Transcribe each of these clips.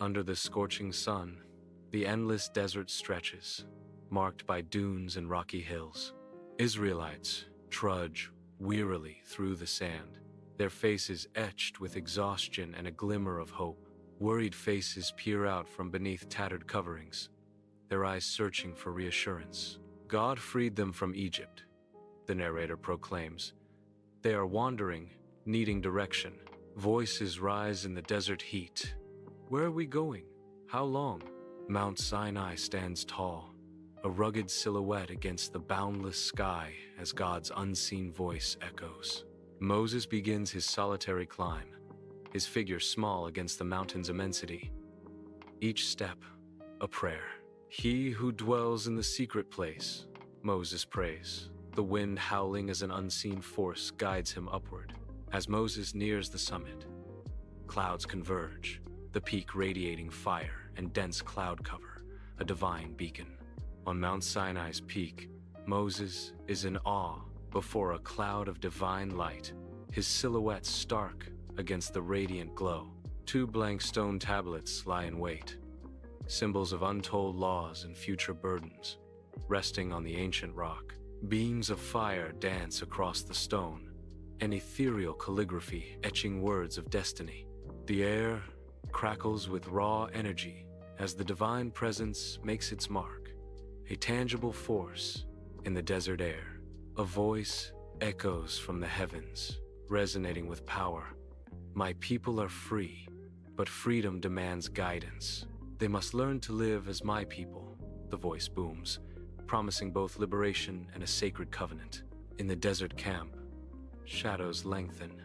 Under the scorching sun, the endless desert stretches, marked by dunes and rocky hills. Israelites trudge wearily through the sand, their faces etched with exhaustion and a glimmer of hope. Worried faces peer out from beneath tattered coverings, their eyes searching for reassurance. God freed them from Egypt, the narrator proclaims. They are wandering, needing direction. Voices rise in the desert heat. Where are we going? How long? Mount Sinai stands tall, a rugged silhouette against the boundless sky as God's unseen voice echoes. Moses begins his solitary climb, his figure small against the mountain's immensity. Each step, a prayer. He who dwells in the secret place, Moses prays. The wind howling as an unseen force guides him upward. As Moses nears the summit, clouds converge, the peak radiating fire and dense cloud cover, a divine beacon. On Mount Sinai's peak, Moses is in awe before a cloud of divine light, his silhouette stark against the radiant glow. Two blank stone tablets lie in wait, symbols of untold laws and future burdens. Resting on the ancient rock, beams of fire dance across the stone, an ethereal calligraphy etching words of destiny. The air crackles with raw energy as the divine presence makes its mark, a tangible force in the desert air. A voice echoes from the heavens, resonating with power. My people are free, but freedom demands guidance. They must learn to live as my people, the voice booms, promising both liberation and a sacred covenant. In the desert camp, shadows lengthen,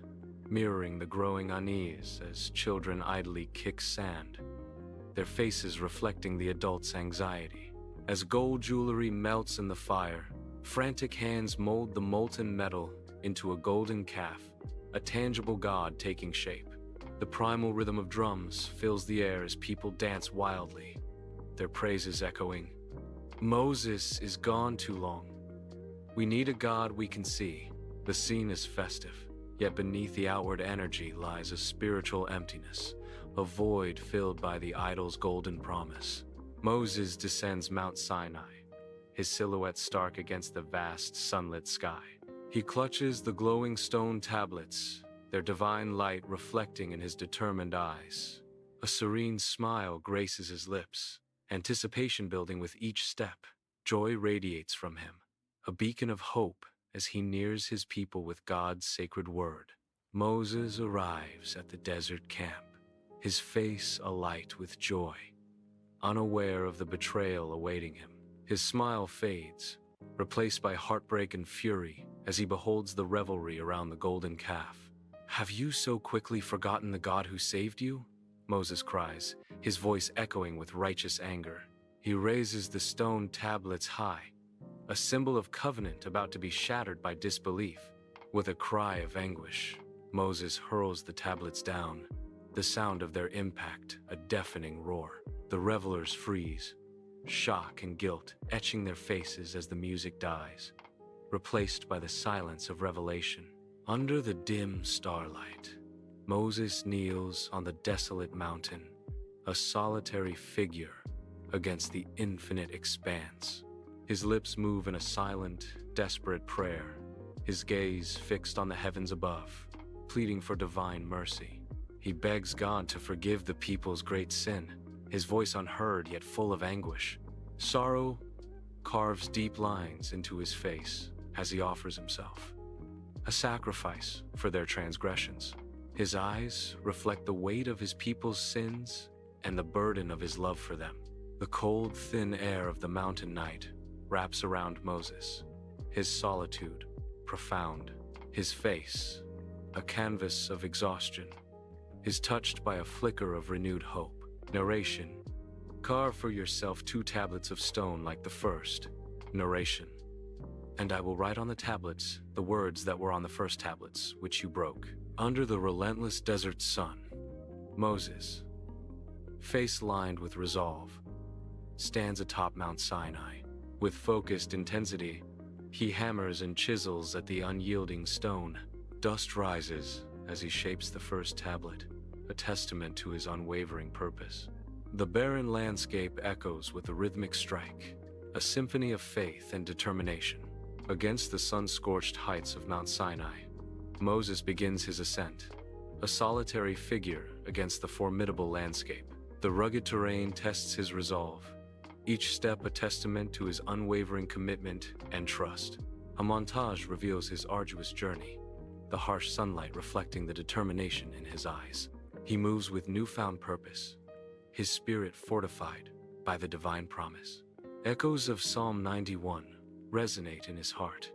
mirroring the growing unease as children idly kick sand, their faces reflecting the adults' anxiety. As gold jewelry melts in the fire, frantic hands mold the molten metal into a golden calf, a tangible god taking shape. The primal rhythm of drums fills the air as people dance wildly, their praises echoing. Moses is gone too long. We need a God we can see. The scene is festive, yet beneath the outward energy lies a spiritual emptiness, a void filled by the idol's golden promise. Moses descends Mount Sinai, his silhouette stark against the vast sunlit sky. He clutches the glowing stone tablets, their divine light reflecting in his determined eyes. A serene smile graces his lips, anticipation building with each step. Joy radiates from him, a beacon of hope as he nears his people with God's sacred word. Moses arrives at the desert camp, his face alight with joy, unaware of the betrayal awaiting him. His smile fades, replaced by heartbreak and fury as he beholds the revelry around the golden calf. Have you so quickly forgotten the God who saved you? Moses cries, his voice echoing with righteous anger. He raises the stone tablets high, a symbol of covenant about to be shattered by disbelief. With a cry of anguish, Moses hurls the tablets down, the sound of their impact a deafening roar. The revelers freeze, shock and guilt etching their faces as the music dies, replaced by the silence of revelation. Under the dim starlight, Moses kneels on the desolate mountain, a solitary figure against the infinite expanse. His lips move in a silent, desperate prayer, his gaze fixed on the heavens above, pleading for divine mercy. He begs God to forgive the people's great sin, his voice unheard yet full of anguish. Sorrow carves deep lines into his face as he offers himself, a sacrifice for their transgressions. His eyes reflect the weight of his people's sins and the burden of his love for them. The cold, thin air of the mountain night wraps around Moses, his solitude profound, his face a canvas of exhaustion, is touched by a flicker of renewed hope. Narration: carve for yourself 2 tablets of stone like the first. Narration: and I will write on the tablets the words that were on the first tablets, which you broke. Under the relentless desert sun, Moses, face lined with resolve, stands atop Mount Sinai. With focused intensity, he hammers and chisels at the unyielding stone. Dust rises as he shapes the first tablet, a testament to his unwavering purpose. The barren landscape echoes with a rhythmic strike, a symphony of faith and determination. Against the sun-scorched heights of Mount Sinai, Moses begins his ascent, a solitary figure against the formidable landscape. The rugged terrain tests his resolve, each step a testament to his unwavering commitment and trust. A montage reveals his arduous journey, the harsh sunlight reflecting the determination in his eyes. He moves with newfound purpose, his spirit fortified by the divine promise. Echoes of Psalm 91 resonate in his heart,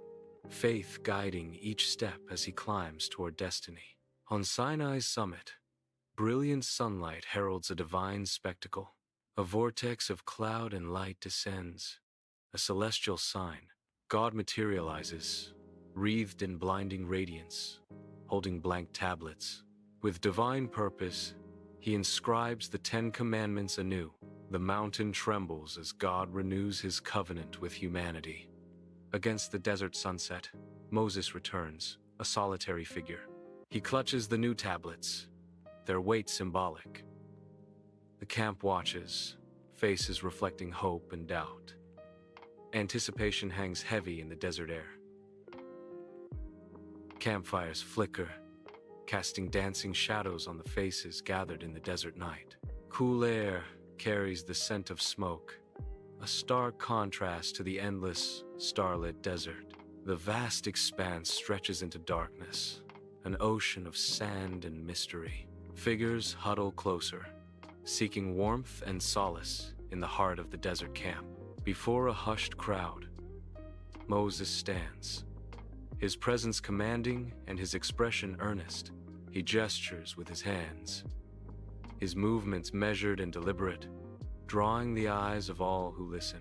faith guiding each step as he climbs toward destiny. On Sinai's summit, brilliant sunlight heralds a divine spectacle. A vortex of cloud and light descends, a celestial sign. God materializes, wreathed in blinding radiance, holding blank tablets. With divine purpose, he inscribes the 10 Commandments anew. The mountain trembles as God renews his covenant with humanity. Against the desert sunset, Moses returns, a solitary figure. He clutches the new tablets, their weight symbolic. The camp watches, faces reflecting hope and doubt. Anticipation hangs heavy in the desert air. Campfires flicker, casting dancing shadows on the faces gathered in the desert night. Cool air carries the scent of smoke, a stark contrast to the endless, starlit desert. The vast expanse stretches into darkness, an ocean of sand and mystery. Figures huddle closer, seeking warmth and solace in the heart of the desert camp. Before a hushed crowd, Moses stands, his presence commanding and his expression earnest. He gestures with his hands, his movements measured and deliberate, drawing the eyes of all who listen.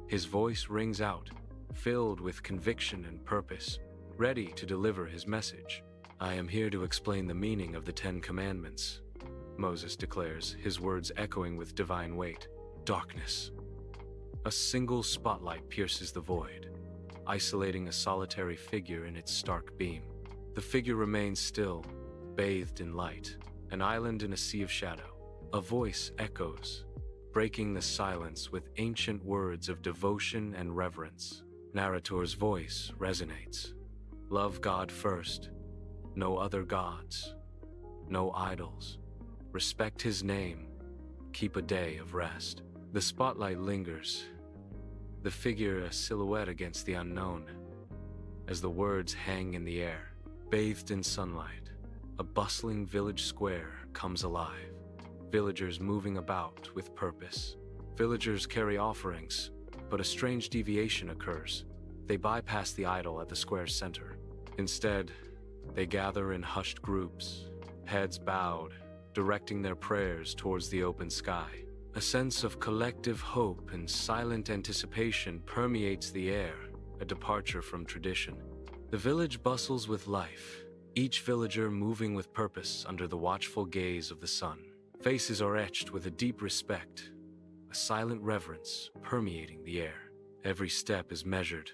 His voice rings out, filled with conviction and purpose, ready to deliver his message. "I am here to explain the meaning of the 10 Commandments," Moses declares, his words echoing with divine weight. Darkness. A single spotlight pierces the void, isolating a solitary figure in its stark beam. The figure remains still, bathed in light, an island in a sea of shadow. A voice echoes, breaking the silence with ancient words of devotion and reverence. Narrator's voice resonates. Love God first, no other gods, no idols. Respect his name, keep a day of rest. The spotlight lingers, the figure a silhouette against the unknown. As the words hang in the air, bathed in sunlight, a bustling village square comes alive. Villagers moving about with purpose. Villagers carry offerings, but a strange deviation occurs. They bypass the idol at the square's center. Instead, they gather in hushed groups, heads bowed, directing their prayers towards the open sky. A sense of collective hope and silent anticipation permeates the air, a departure from tradition. The village bustles with life, each villager moving with purpose under the watchful gaze of the sun. Faces are etched with a deep respect, a silent reverence permeating the air. Every step is measured,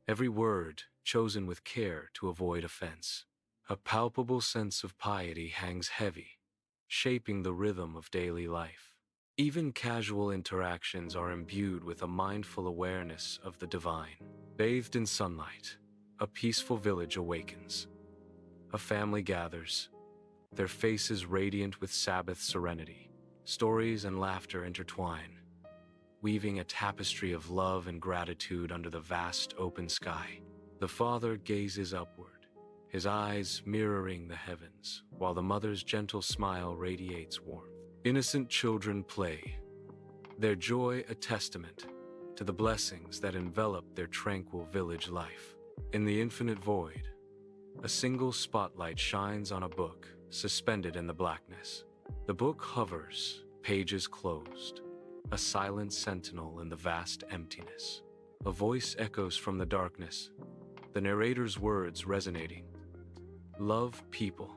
every word chosen with care to avoid offense. A palpable sense of piety hangs heavy, shaping the rhythm of daily life. Even casual interactions are imbued with a mindful awareness of the divine. Bathed in sunlight, a peaceful village awakens. A family gathers, their faces radiant with Sabbath serenity. Stories and laughter intertwine, weaving a tapestry of love and gratitude under the vast open sky. The father gazes upward, his eyes mirroring the heavens, while the mother's gentle smile radiates warmth. Innocent children play, their joy a testament to the blessings that envelop their tranquil village life. In the infinite void, a single spotlight shines on a book suspended in the blackness. The book hovers, pages closed, a silent sentinel in the vast emptiness. A voice echoes from the darkness, the narrator's words resonating. Love people,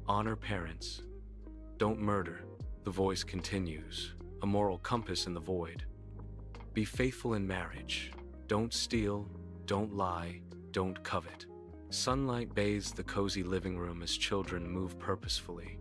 honor parents, don't murder. The voice continues, a moral compass in the void. Be faithful in marriage, don't steal, don't lie, don't covet. Sunlight bathes the cozy living room as children move purposefully,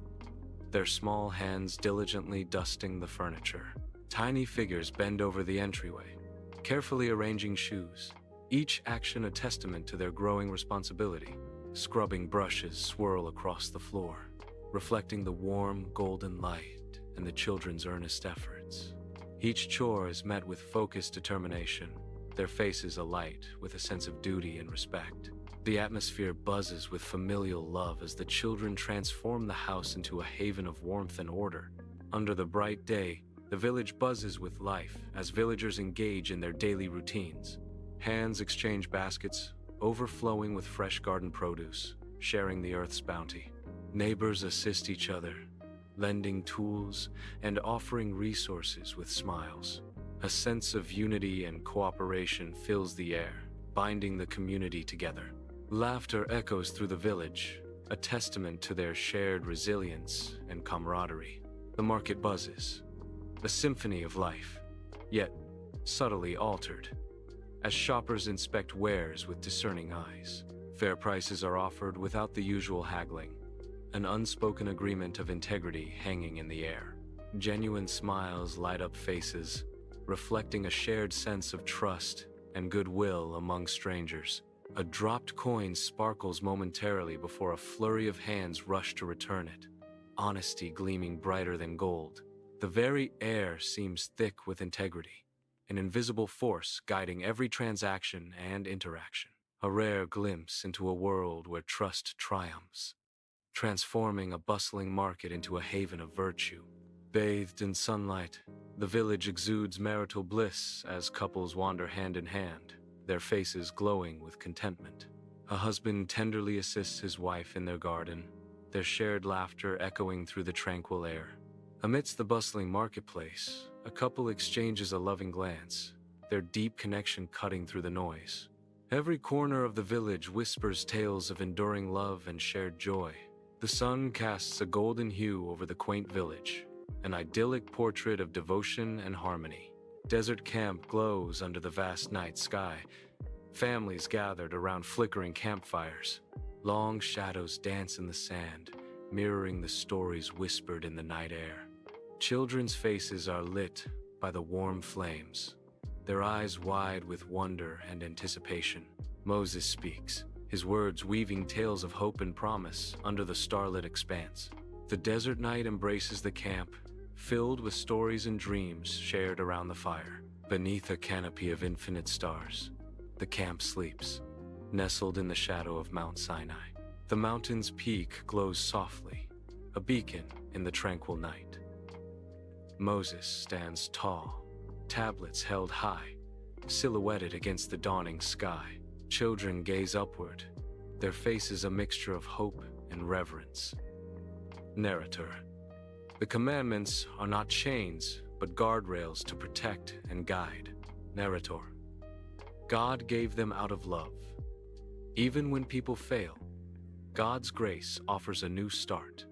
their small hands diligently dusting the furniture. Tiny figures bend over the entryway, carefully arranging shoes, each action a testament to their growing responsibility. Scrubbing brushes swirl across the floor, reflecting the warm, golden light and the children's earnest efforts. Each chore is met with focused determination, their faces alight with a sense of duty and respect. The atmosphere buzzes with familial love as the children transform the house into a haven of warmth and order. Under the bright day, the village buzzes with life as villagers engage in their daily routines. Hands exchange baskets, overflowing with fresh garden produce, sharing the earth's bounty. Neighbors assist each other, lending tools and offering resources with smiles. A sense of unity and cooperation fills the air, binding the community together. Laughter echoes through the village, a testament to their shared resilience and camaraderie. The market buzzes, a symphony of life, yet subtly altered, as shoppers inspect wares with discerning eyes. Fair prices are offered without the usual haggling, an unspoken agreement of integrity hanging in the air. Genuine smiles light up faces, reflecting a shared sense of trust and goodwill among strangers. A dropped coin sparkles momentarily before a flurry of hands rush to return it, honesty gleaming brighter than gold. The very air seems thick with integrity, an invisible force guiding every transaction and interaction. A rare glimpse into a world where trust triumphs, transforming a bustling market into a haven of virtue. Bathed in sunlight, the village exudes marital bliss as couples wander hand in hand, their faces glowing with contentment. A husband tenderly assists his wife in their garden, their shared laughter echoing through the tranquil air. Amidst the bustling marketplace, a couple exchanges a loving glance, their deep connection cutting through the noise. Every corner of the village whispers tales of enduring love and shared joy. The sun casts a golden hue over the quaint village, an idyllic portrait of devotion and harmony. Desert camp glows under the vast night sky, families gathered around flickering campfires. Long shadows dance in the sand, mirroring the stories whispered in the night air. Children's faces are lit by the warm flames, their eyes wide with wonder and anticipation. Moses speaks, his words weaving tales of hope and promise under the starlit expanse. The desert night embraces the camp, filled with stories and dreams shared around the fire. Beneath a canopy of infinite stars, the camp sleeps, nestled in the shadow of Mount Sinai. The mountain's peak glows softly, a beacon in the tranquil night. Moses stands tall, tablets held high, silhouetted against the dawning sky. Children gaze upward, their faces a mixture of hope and reverence. Narrator: the commandments are not chains, but guardrails to protect and guide. Narrator: God gave them out of love. Even when people fail, God's grace offers a new start.